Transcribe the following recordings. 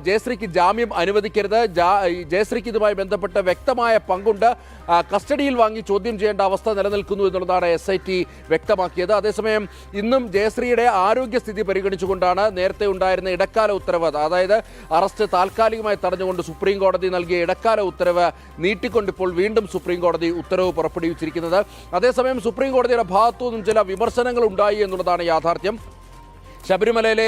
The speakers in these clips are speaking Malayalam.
ജയശ്രീക്ക് ജാമ്യം അനുവദിക്കരുത്, ജയശ്രീക്ക് ഇതുമായി ബന്ധപ്പെട്ട് വ്യക്തമായ പങ്കുണ്ട്, കസ്റ്റഡിയിൽ വാങ്ങി ചോദ്യം ചെയ്യേണ്ട അവസ്ഥ നിലനിൽക്കുന്നു എന്നുള്ളതാണ് SIT വ്യക്തമാക്കിയത്. അതേസമയം ഇന്നും ജയശ്രീയുടെ ആരോഗ്യസ്ഥിതി പരിഗണിച്ചുകൊണ്ടാണ് നേരത്തെ ഉണ്ടായിരുന്ന ഇടക്കാല ഉത്തരവ്, അതായത് അറസ്റ്റ് താൽക്കാലികമായി തടഞ്ഞുകൊണ്ട് സുപ്രീം കോടതി നൽകിയ ഇടക്കാല ഉത്തരവ് നീട്ടിക്കൊണ്ടിപ്പോൾ വീണ്ടും സുപ്രീം കോടതി ഉത്തരവ് പുറപ്പെടുവിച്ചിരിക്കുന്നത്. അതേസമയം സുപ്രീം കോടതിയുടെ ഭാഗത്തു നിന്നും ചില വിമർശനങ്ങൾ ഉണ്ടായി എന്നുള്ളതാണ് യാഥാർത്ഥ്യം. ശബരിമലയിലെ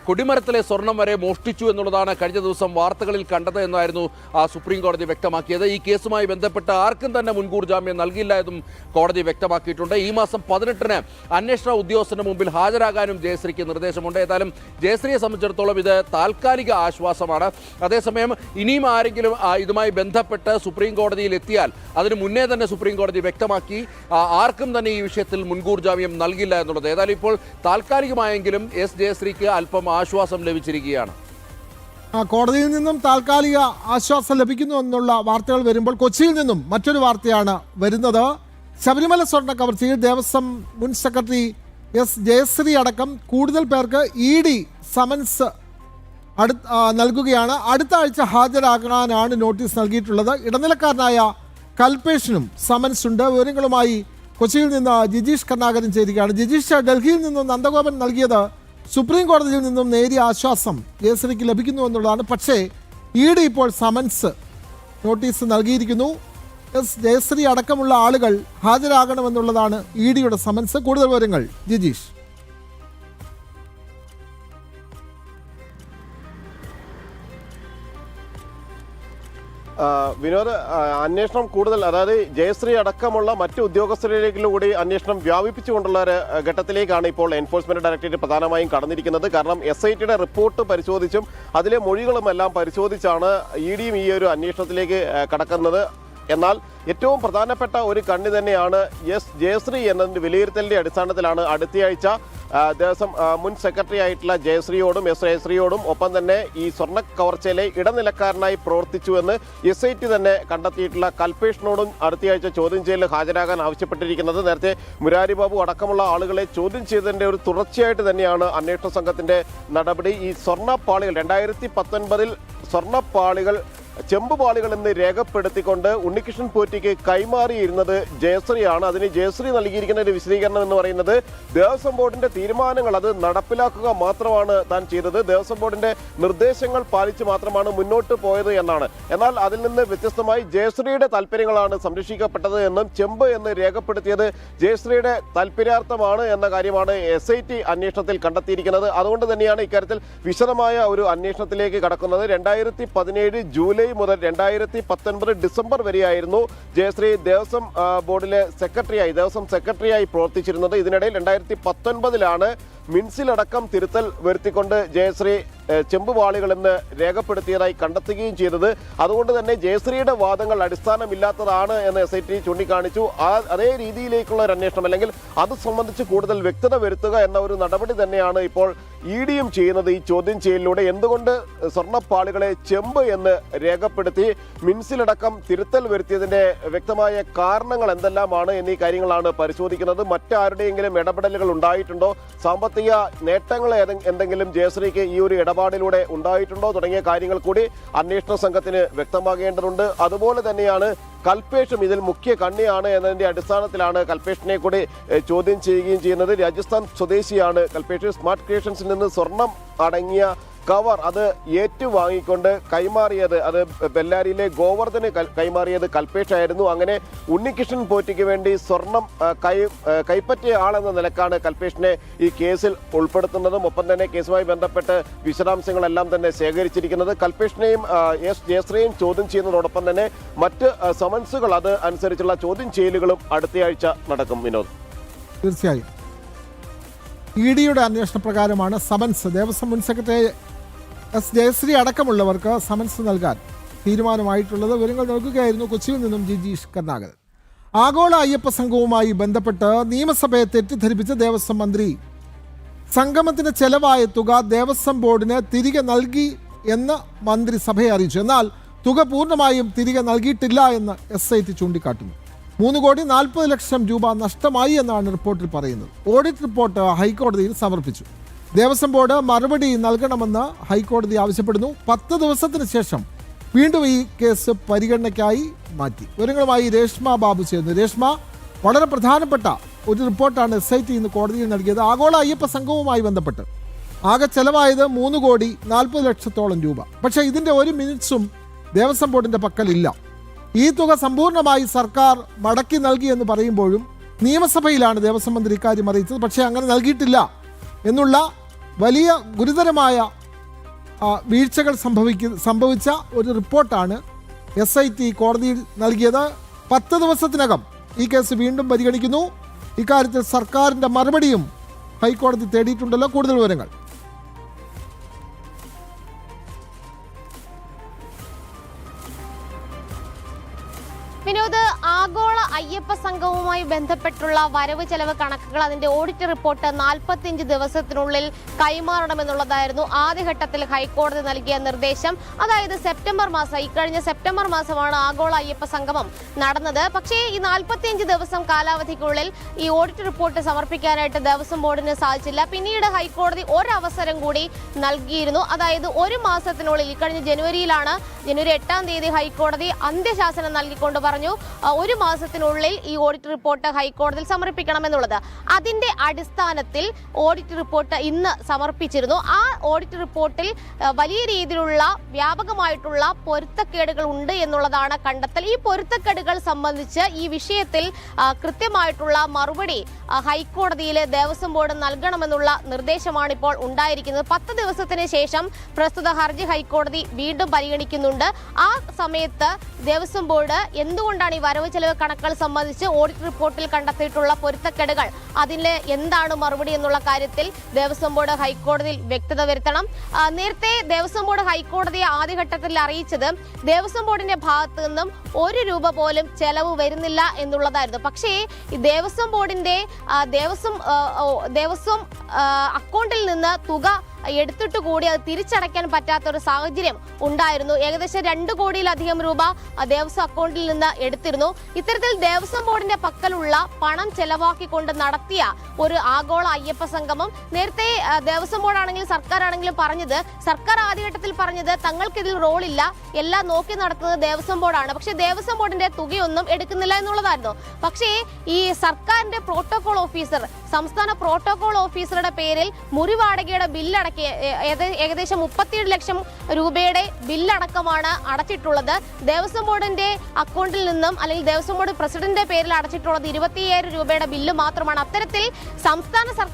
കൊടിമരത്തിലെ സ്വർണം വരെ മോഷ്ടിച്ചു എന്നുള്ളതാണ് കഴിഞ്ഞ ദിവസം വാർത്തകളിൽ കണ്ടത് എന്നായിരുന്നു സുപ്രീം കോടതി വ്യക്തമാക്കിയത്. ഈ കേസുമായി ബന്ധപ്പെട്ട് ആർക്കും തന്നെ മുൻകൂർ ജാമ്യം നൽകില്ല എന്നും കോടതി വ്യക്തമാക്കിയിട്ടുണ്ട്. ഈ മാസം 18-ന് അന്വേഷണ ഉദ്യോഗസ്ഥന് മുമ്പിൽ ഹാജരാകാനും ജയശ്രീക്ക് നിർദ്ദേശമുണ്ട്. ഏതായാലും ജയശ്രീയെ സംബന്ധിച്ചിടത്തോളം ഇത് താൽക്കാലിക ആശ്വാസമാണ്. അതേസമയം ഇനിയും ആരെങ്കിലും ഇതുമായി ബന്ധപ്പെട്ട് സുപ്രീം കോടതിയിൽ എത്തിയാൽ അതിന് മുന്നേ തന്നെ സുപ്രീം കോടതി വ്യക്തമാക്കി ആർക്കും തന്നെ ഈ വിഷയത്തിൽ മുൻകൂർ ജാമ്യം നൽകില്ല എന്നുള്ളത്. ഏതായാലും ഇപ്പോൾ താൽക്കാലികമായെങ്കിലും ജയശ്രീക്ക് അല്പം ആശ്വാസം ലഭിച്ചിരിക്കുകയാണ്. കോടതിയിൽ നിന്നും താൽക്കാലിക ആശ്വാസം ലഭിക്കുന്നു എന്നുള്ള വാർത്തകൾ വരുമ്പോൾ കൊച്ചിയിൽ നിന്നും മറ്റൊരു വാർത്തയാണ് വരുന്നത്. ശബരിമല സ്വർണ്ണ കവർച്ചയിൽ ദേവസ്വം മുൻ സെക്രട്ടറി ജയശ്രീ അടക്കം കൂടുതൽ പേർക്ക് ED സമൻസ് നൽകുകയാണ്. അടുത്ത ആഴ്ച ഹാജരാകാനാണ് നോട്ടീസ് നൽകിയിട്ടുള്ളത്. ഇടനിലക്കാരനായ കൽപേഷിനും സമൻസ് ഉണ്ട്. വിവരങ്ങളുമായി കൊച്ചിയിൽ നിന്ന് ജിജീഷ് കർണാകരൻ ചേരുകയാണ്. ജിജീഷ്, ഡൽഹിയിൽ നിന്നും നന്ദഗോപൻ നൽകിയത് സുപ്രീം കോടതിയിൽ നിന്നും നേരിയ ആശ്വാസം ജയശ്രീക്ക് ലഭിക്കുന്നു എന്നുള്ളതാണ്. പക്ഷേ ED ഇപ്പോൾ സമൻസ് നോട്ടീസ് നൽകിയിരിക്കുന്നു. ജയശ്രീ അടക്കമുള്ള ആളുകൾ ഹാജരാകണമെന്നുള്ളതാണ് EDയുടെ സമൻസ്. കൂടുതൽ വിവരങ്ങൾ ജിജീഷ്. വിനോദ്, അന്വേഷണം കൂടുതൽ, അതായത് ജയശ്രീ അടക്കമുള്ള മറ്റ് ഉദ്യോഗസ്ഥരിലേക്കുകൂടി അന്വേഷണം വ്യാപിപ്പിച്ചുകൊണ്ടുള്ള ഒരു ഘട്ടത്തിലേക്കാണ് ഇപ്പോൾ എൻഫോഴ്സ്മെന്റ് ഡയറക്ടറേറ്റ് പ്രധാനമായും കടന്നിരിക്കുന്നത്. കാരണം SITയുടെ റിപ്പോർട്ട് പരിശോധിച്ചും അതിലെ മൊഴികളുമെല്ലാം പരിശോധിച്ചാണ് EDയും ഈ ഒരു അന്വേഷണത്തിലേക്ക് കടക്കുന്നത്. എന്നാൽ ഏറ്റവും പ്രധാനപ്പെട്ട ഒരു കണ്ണി തന്നെയാണ് ജയശ്രീ എന്നതിൻ്റെ വിലയിരുത്തലിൻ്റെ അടിസ്ഥാനത്തിലാണ് അടുത്തയാഴ്ച ദേവസ്വം മുൻ സെക്രട്ടറി ആയിട്ടുള്ള ജയശ്രീയോടും ഒപ്പം തന്നെ ഈ സ്വർണ്ണ കവർച്ചയിലെ ഇടനിലക്കാരനായി പ്രവർത്തിച്ചുവെന്ന് SIT തന്നെ കണ്ടെത്തിയിട്ടുള്ള കൽപേഷിനോടും അടുത്തയാഴ്ച ചോദ്യം ചെയ്യലിൽ ഹാജരാകാൻ ആവശ്യപ്പെട്ടിരിക്കുന്നത്. നേരത്തെ മുരാരി ബാബു അടക്കമുള്ള ആളുകളെ ചോദ്യം ചെയ്തതിൻ്റെ ഒരു തുടർച്ചയായിട്ട് തന്നെയാണ് അന്വേഷണ സംഘത്തിൻ്റെ നടപടി. ഈ സ്വർണ്ണപ്പാളികൾ 2019 സ്വർണ്ണപ്പാളികൾ ചെമ്പുപാളികൾ എന്ന് രേഖപ്പെടുത്തിക്കൊണ്ട് ഉണ്ണികൃഷ്ണൻ പോറ്റിക്ക് കൈമാറിയിരുന്നത് ജയശ്രീയാണ്. അതിന് ജയശ്രീ നൽകിയിരിക്കുന്ന ഒരു വിശദീകരണം എന്ന് പറയുന്നത് ദേവസ്വം ബോർഡിന്റെ തീരുമാനങ്ങൾ അത് നടപ്പിലാക്കുക മാത്രമാണ് താൻ ചെയ്തത്, ദേവസ്വം ബോർഡിന്റെ നിർദ്ദേശങ്ങൾ പാലിച്ച് മാത്രമാണ് മുന്നോട്ട് പോയത് എന്നാണ്. എന്നാൽ അതിൽ നിന്ന് വ്യത്യസ്തമായി ജയശ്രീയുടെ താല്പര്യങ്ങളാണ് സംരക്ഷിക്കപ്പെട്ടത് എന്നും ചെമ്പ് എന്ന് രേഖപ്പെടുത്തിയത് ജയശ്രീയുടെ താല്പര്യാർത്ഥമാണ് എന്ന കാര്യമാണ് SIT അന്വേഷണത്തിൽ കണ്ടെത്തിയിരിക്കുന്നത്. അതുകൊണ്ട് തന്നെയാണ് ഇക്കാര്യത്തിൽ വിശദമായ ഒരു അന്വേഷണത്തിലേക്ക് കടക്കുന്നത്. 2017 ജൂലൈ മുതൽ 2019 ഡിസംബർ വരെയായിരുന്നു ജയശ്രീ ദേവസ്വം ബോർഡിലെ ദേവസ്വം സെക്രട്ടറിയായി പ്രവർത്തിച്ചിരുന്നത്. ഇതിനിടയിൽ 2019 മിൻസിലടക്കം തിരുത്തൽ വരുത്തിക്കൊണ്ട് ജയശ്രീ ചെമ്പുപാളികളെന്ന് രേഖപ്പെടുത്തിയതായി കണ്ടെത്തുകയും ചെയ്തത്. അതുകൊണ്ട് തന്നെ ജയശ്രീയുടെ വാദങ്ങൾ അടിസ്ഥാനമില്ലാത്തതാണ് എന്ന് SIT ചൂണ്ടിക്കാണിച്ചു. അതേ രീതിയിലേക്കുള്ള ഒരു അന്വേഷണം അല്ലെങ്കിൽ അത് സംബന്ധിച്ച് കൂടുതൽ വ്യക്തത വരുത്തുക എന്ന ഒരു നടപടി തന്നെയാണ് ഇപ്പോൾ EDയും ചെയ്യുന്നത്. ഈ ചോദ്യം ചെയ്യലിലൂടെ എന്തുകൊണ്ട് സ്വർണ്ണപ്പാളികളെ ചെമ്പ് എന്ന് രേഖപ്പെടുത്തി മിൻസിലടക്കം തിരുത്തൽ വരുത്തിയതിന്റെ വ്യക്തമായ കാരണങ്ങൾ എന്തെല്ലാമാണ് എന്നീ കാര്യങ്ങളാണ് പരിശോധിക്കുന്നത്. മറ്റാരുടെയെങ്കിലും ഇടപെടലുകൾ ഉണ്ടായിട്ടുണ്ടോ, സാമ്പത്തിക നേട്ടങ്ങൾ എന്തെങ്കിലും ജയശ്രീക്ക് ഈ ഒരു ഇടപാടിലൂടെ ഉണ്ടായിട്ടുണ്ടോ തുടങ്ങിയ കാര്യങ്ങൾ കൂടി അന്വേഷണ സംഘത്തിന് വ്യക്തമാകേണ്ടതുണ്ട്. അതുപോലെ തന്നെയാണ് കൽപേഷും ഇതിൽ മുഖ്യ കണ്ണിയാണ് എന്നതിന്റെ അടിസ്ഥാനത്തിലാണ് കൽപേഷിനെ കൂടി ചോദ്യം ചെയ്യുകയും ചെയ്യുന്നത്. രാജസ്ഥാൻ സ്വദേശിയാണ് കൽപേഷ്. സ്മാർട്ട് ക്രിയേഷൻസിൽ നിന്ന് സ്വർണം അടങ്ങിയ കവർ അത് ഏറ്റുവാങ്ങിക്കൊണ്ട് കൈമാറിയത്, അത് ബെല്ലാരിയിലെ ഗോവർദ്ധന് കൈമാറിയത് കൽപേഷായിരുന്നു. അങ്ങനെ ഉണ്ണികൃഷ്ണൻ പോറ്റിക്ക് വേണ്ടി സ്വർണം കൈപ്പറ്റിയ ആളെന്ന നിലക്കാണ് കൽപേഷിനെ ഈ കേസിൽ ഉൾപ്പെടുത്തുന്നതും ഒപ്പം തന്നെ കേസുമായി ബന്ധപ്പെട്ട് വിശദാംശങ്ങളെല്ലാം തന്നെ ശേഖരിച്ചിരിക്കുന്നത്. കൽപേഷിനെയും ജയശ്രീയും ചോദ്യം ചെയ്യുന്നതോടൊപ്പം തന്നെ മറ്റ് സമൻസുകൾ അത് അനുസരിച്ചുള്ള ചോദ്യം ചെയ്യലുകളും അടുത്തയാഴ്ച നടക്കും. വിനോദ്, തീർച്ചയായും EDയുടെ അന്വേഷണ പ്രകാരമാണ് സമൻസ് ദേവസ്വം മുൻ സെക്രട്ടറി ജയശ്രീ അടക്കമുള്ളവർക്ക് സമൻസ് നൽകാൻ തീരുമാനമായിട്ടുള്ളത്. വിവരങ്ങൾ നൽകുകയായിരുന്നു കൊച്ചിയിൽ നിന്നും ജിജീഷ് കർണാകരൻ. ആഗോള അയ്യപ്പ സംഘവുമായി ബന്ധപ്പെട്ട് നിയമസഭയെ തെറ്റിദ്ധരിപ്പിച്ച ദേവസ്വം മന്ത്രി സംഗമത്തിന് ചെലവായ തുക ദേവസ്വം ബോർഡിന് തിരികെ നൽകി എന്ന് മന്ത്രി സഭയെ അറിയിച്ചു. എന്നാൽ തുക പൂർണ്ണമായും തിരികെ നൽകിയിട്ടില്ല എന്ന് SIT ചൂണ്ടിക്കാട്ടുന്നു. 3,40,00,000 രൂപ നഷ്ടമായി എന്നാണ് റിപ്പോർട്ടിൽ പറയുന്നത്. ഓഡിറ്റ് റിപ്പോർട്ട് ഹൈക്കോടതിയിൽ സമർപ്പിച്ചു. ദേവസ്വം ബോർഡ് മറുപടി നൽകണമെന്ന് ഹൈക്കോടതി ആവശ്യപ്പെടുന്നു. 10 ദിവസത്തിന് ശേഷം വീണ്ടും ഈ കേസ് പരിഗണനയ്ക്കായി മാറ്റി. വിവരങ്ങളുമായി രേഷ്മ ബാബു ചേരുന്നു. രേഷ്മ, വളരെ പ്രധാനപ്പെട്ട ഒരു റിപ്പോർട്ടാണ് SIT ഇന്ന് കോടതിയിൽ നൽകിയത്. ആഗോള അയ്യപ്പ സംഘവുമായി ബന്ധപ്പെട്ട് ആകെ ചെലവായത് 3,40,00,000 രൂപ. പക്ഷേ ഇതിൻ്റെ ഒരു മിനിറ്റ്സും ദേവസ്വം ബോർഡിൻ്റെ പക്കലില്ല. ഈ തുക സമ്പൂർണ്ണമായി സർക്കാർ മടക്കി നൽകിയെന്ന് പറയുമ്പോഴും നിയമസഭയിലാണ് ദേവസ്വം മന്ത്രി ഇക്കാര്യം അറിയിച്ചത്. പക്ഷേ അങ്ങനെ നൽകിയിട്ടില്ല എന്നുള്ള വലിയ ഗുരുതരമായ വീഴ്ചകൾ സംഭവിച്ച ഒരു റിപ്പോർട്ടാണ് SIT കോടതിയിൽ നൽകിയത്. 10 ദിവസത്തിനകം ഈ കേസ് വീണ്ടും പരിഗണിക്കുന്നു. ഇക്കാര്യത്തിൽ സർക്കാരിൻ്റെ മറുപടിയും ഹൈക്കോടതി തേടിയിട്ടുണ്ടല്ലോ. കൂടുതൽ വിവരങ്ങൾ. വിനോദ്, ആഗോള അയ്യപ്പ സംഘവുമായി ബന്ധപ്പെട്ടുള്ള വരവ് ചെലവ് കണക്കുകൾ, അതിന്റെ ഓഡിറ്റ് റിപ്പോർട്ട് 45 ദിവസത്തിനുള്ളിൽ കൈമാറണമെന്നുള്ളതായിരുന്നു ആദ്യഘട്ടത്തിൽ ഹൈക്കോടതി നൽകിയ നിർദ്ദേശം. അതായത് ഇക്കഴിഞ്ഞ സെപ്റ്റംബർ മാസമാണ് ആഗോള അയ്യപ്പ സംഗമം നടന്നത്. പക്ഷേ ഈ 45 ദിവസം കാലാവധിക്കുള്ളിൽ ഈ ഓഡിറ്റ് റിപ്പോർട്ട് സമർപ്പിക്കാനായിട്ട് ദേവസ്വം ബോർഡിന് സാധിച്ചില്ല. പിന്നീട് ഹൈക്കോടതി ഒരവസരം കൂടി നൽകിയിരുന്നു. അതായത് ഒരു മാസത്തിനുള്ളിൽ, ഇക്കഴിഞ്ഞ ജനുവരി 8-ാം തീയതി ഹൈക്കോടതി അന്ത്യശാസനം നൽകിക്കൊണ്ട് പറഞ്ഞു ഒരു മാസത്തിനുള്ളിൽ ഈ ഓഡിറ്റ് റിപ്പോർട്ട് ഹൈക്കോടതിയിൽ സമർപ്പിക്കണമെന്നുള്ളത്. അതിന്റെ അടിസ്ഥാനത്തിൽ ഓഡിറ്റ് റിപ്പോർട്ട് ഇന്ന് സമർപ്പിച്ചിരുന്നു. ആ ഓഡിറ്റ് റിപ്പോർട്ടിൽ വലിയ രീതിയിലുള്ള വ്യാപകമായിട്ടുള്ള പൊരുത്തക്കേടുകൾ ഉണ്ട് എന്നുള്ളതാണ് കണ്ടെത്തൽ. ഈ പൊരുത്തക്കേടുകൾ സംബന്ധിച്ച് ഈ വിഷയത്തിൽ കൃത്യമായിട്ടുള്ള മറുപടി ഹൈക്കോടതിയിലെ ദേവസ്വം ബോർഡ് നൽകണമെന്നുള്ള നിർദ്ദേശമാണ് ഇപ്പോൾ ഉണ്ടായിരിക്കുന്നത്. 10 ദിവസത്തിന് ശേഷം പ്രസ്തുത ഹർജി ഹൈക്കോടതി വീണ്ടും പരിഗണിക്കുന്നുണ്ട്. ആ സമയത്ത് ദേവസ്വം ബോർഡ് എന്തുകൊണ്ടാണ് ഈ വരവ് ചെലവ് കണക്കുകൾ സംബന്ധിച്ച് ഓഡിറ്റ് റിപ്പോർട്ടിൽ കണ്ടെത്തിയിട്ടുള്ള പൊരുത്തക്കേടുകൾ, അതിന് എന്താണ് മറുപടി എന്നുള്ള കാര്യത്തിൽ ദേവസ്വം ബോർഡ് ഹൈക്കോടതിയിൽ വ്യക്തത വരുത്തണം. നേരത്തെ ദേവസ്വം ബോർഡ് ഹൈക്കോടതിയെ ആദ്യഘട്ടത്തിൽ അറിയിച്ചത് ദേവസ്വം ബോർഡിന്റെ ഭാഗത്തു നിന്നും 1 രൂപ പോലും ചെലവ് വരുന്നില്ല എന്നുള്ളതായിരുന്നു. പക്ഷേ ഈ ദേവസ്വം ബോർഡിന്റെ ദേവസ്വം അക്കൗണ്ടിൽ നിന്ന് തുക എടുത്തിട്ട് കൂടി അത് തിരിച്ചടയ്ക്കാൻ പറ്റാത്ത ഒരു സാഹചര്യം ഉണ്ടായിരുന്നു. ഏകദേശം 2 കോടിയിലധികം രൂപ ദേവസ്വം അക്കൗണ്ടിൽ നിന്ന് എടുത്തിരുന്നു. ഇത്തരത്തിൽ ദേവസ്വം ബോർഡിന്റെ പക്കലുള്ള പണം ചെലവാക്കിക്കൊണ്ട് നടത്തിയ ഒരു ആഗോള അയ്യപ്പ സംഗമം നേരത്തെ ദേവസ്വം ബോർഡാണെങ്കിലും സർക്കാരാണെങ്കിലും സർക്കാർ ആദ്യഘട്ടത്തിൽ പറഞ്ഞത് തങ്ങൾക്കിതിൽ റോളില്ല, എല്ലാം നോക്കി നടത്തുന്നത് ദേവസ്വം ബോർഡാണ്. പക്ഷേ ദേവസ്വം ബോർഡിന്റെ തുകയൊന്നും എടുക്കുന്നില്ല എന്നുള്ളതായിരുന്നു. പക്ഷേ ഈ സർക്കാരിന്റെ പ്രോട്ടോകോൾ ഓഫീസർ, സംസ്ഥാന പ്രോട്ടോകോൾ ഓഫീസറുടെ പേരിൽ മുറിവാടകയുടെ ബില്ലടക്കി ഏകദേശം 37 ലക്ഷം രൂപയുടെ ബില്ലടക്കമാണ് അടച്ചിട്ടുള്ളത്. ദേവസ്വം ബോർഡിന്റെ അക്കൗണ്ടിൽ നിന്നും, അല്ലെങ്കിൽ ദേവസ്വം ബോർഡ് പ്രസിഡന്റിന്റെ പേരിൽ അടച്ചിട്ടുള്ളത് 25,000 രൂപയുടെ ബില്ല് മാത്രമാണ്. അത്തരത്തിൽ സംസ്ഥാന സർക്കാർ